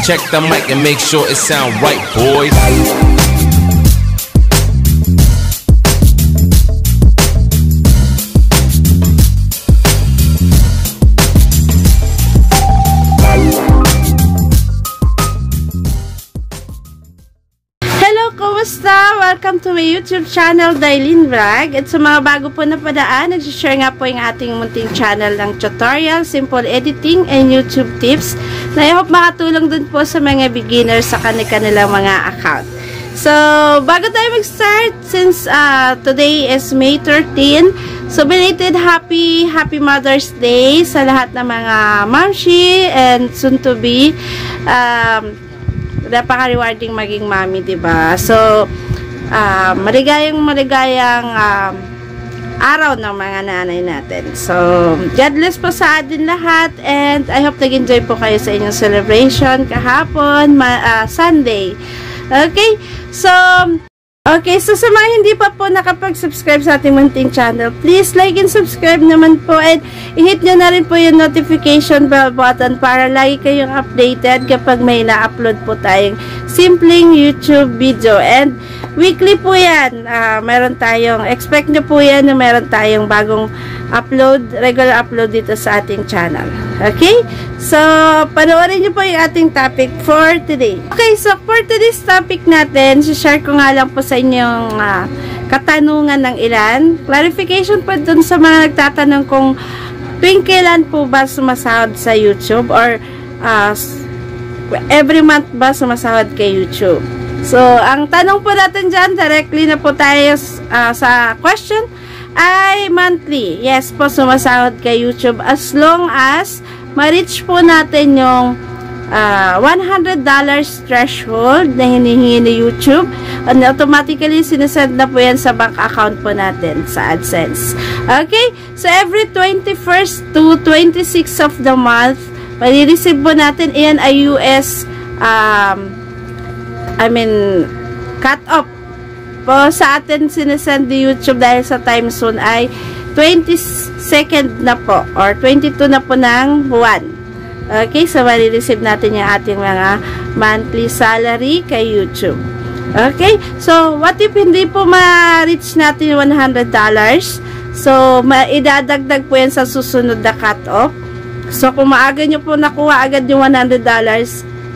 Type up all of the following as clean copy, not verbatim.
check the mic and make sure it sound right, boys. Kumusta? Welcome to my YouTube channel, Dailin Vlog. At sa mga bago po na padaan, nagsishare nga po yung ating munting channel ng tutorial, simple editing, and YouTube tips na I hope makatulong dun po sa mga beginners sa kanilang mga account. So, bago tayo mag-start, since today is May 13, so belated happy Mother's Day sa lahat ng mga mamshi and soon to be napaka-rewarding maging mommy, diba? So, maligayang araw ng mga nanay natin. So, God bless po sa atin lahat and I hope nag-enjoy po kayo sa inyong celebration kahapon, Sunday. Okay? So, sa mga hindi pa po nakapag-subscribe sa ating munting channel, please like and subscribe naman po and i-hit nyo na rin po yung notification bell button para lagi kayong updated kapag may na-upload po tayong simpleng YouTube video. And weekly po yan. Expect nyo po yan na meron tayong bagong regular upload dito sa ating channel. Okay? So, panoorin nyo po yung ating topic for today. Okay, so for today's topic natin, share ko nga lang po sa inyong katanungan ng ilan. Clarification po dun sa mga nagtatanong kung tuwing kailan po ba sumasahod sa YouTube or every month ba sumasahod kay YouTube. So, ang tanong po natin dyan, directly na po tayo sa question, ay monthly. Yes po, sumasahod kay YouTube as long as ma-reach po natin yung $100 threshold na hinihingi ni YouTube and automatically sinesend na po yan sa bank account po natin sa AdSense. Okay? So, every 21st to 26th of the month, mali-receive po natin. Iyan ay US cut-off po sa atin sinesend ni YouTube dahil sa time zone ay 22nd na po or 22 na po ng buwan. Okay, so mali-receive natin yung ating mga monthly salary kay YouTube. Okay, so what if hindi po ma-reach natin yung $100? So, idadagdag po yan sa susunod na cut-off. So, kung maaga nyo po nakuha agad yung $100,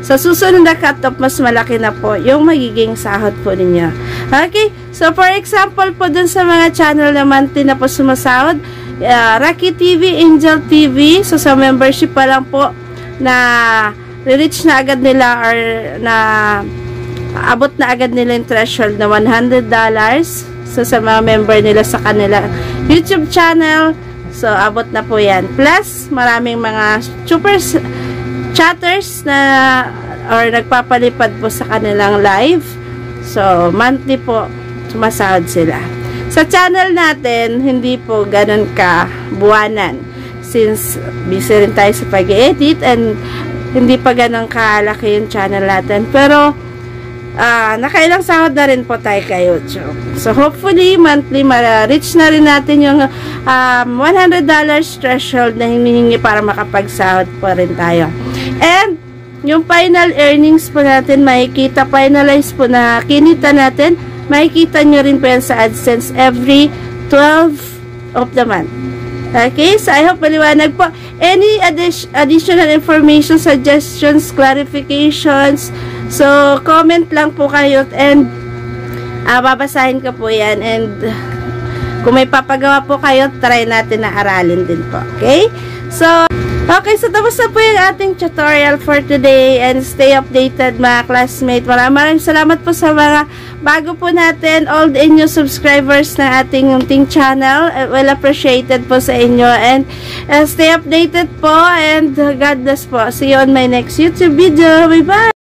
sa susunod na cut-off, mas malaki na po yung magiging sahod po ninyo. Okay? So, for example po dun sa mga channel na monthly na po sumasahod, Rocky TV, Angel TV, so sa membership pa lang po na reach na agad nila or na abot na agad nila yung threshold na $100. So, sa mga member nila sa kanila YouTube channel, so, abot na po yan. Plus, maraming mga super chatters na or nagpapalipad po sa kanilang live. So, monthly po sumasahod sila. Sa channel natin, hindi po ganun ka buwanan. Since busy rin tayo sa pag-edit and hindi pa ganun kalaki yung channel natin. Pero, nakailang sahod na rin po tayo kay YouTube. So, hopefully, monthly, ma-reach na rin natin yung $100 threshold na hinihingi para makapagsahod po rin tayo. And, yung final earnings po natin, makikita, finalize po na kinita natin, makikita nyo rin po yan sa AdSense every 12 of the month. Okay? So, I hope maliwanag po. Any additional information, suggestions, clarifications, so, comment lang po kayo and babasahin ko po yan and kung may papagawa po kayo, try natin na aralin din po. Okay? So, tapos na po yung ating tutorial for today and stay updated mga classmates. Maraming salamat po sa mga bago po natin, old and new subscribers na ating channel. Well appreciated po sa inyo and stay updated po and God bless po. See you on my next YouTube video. Bye-bye!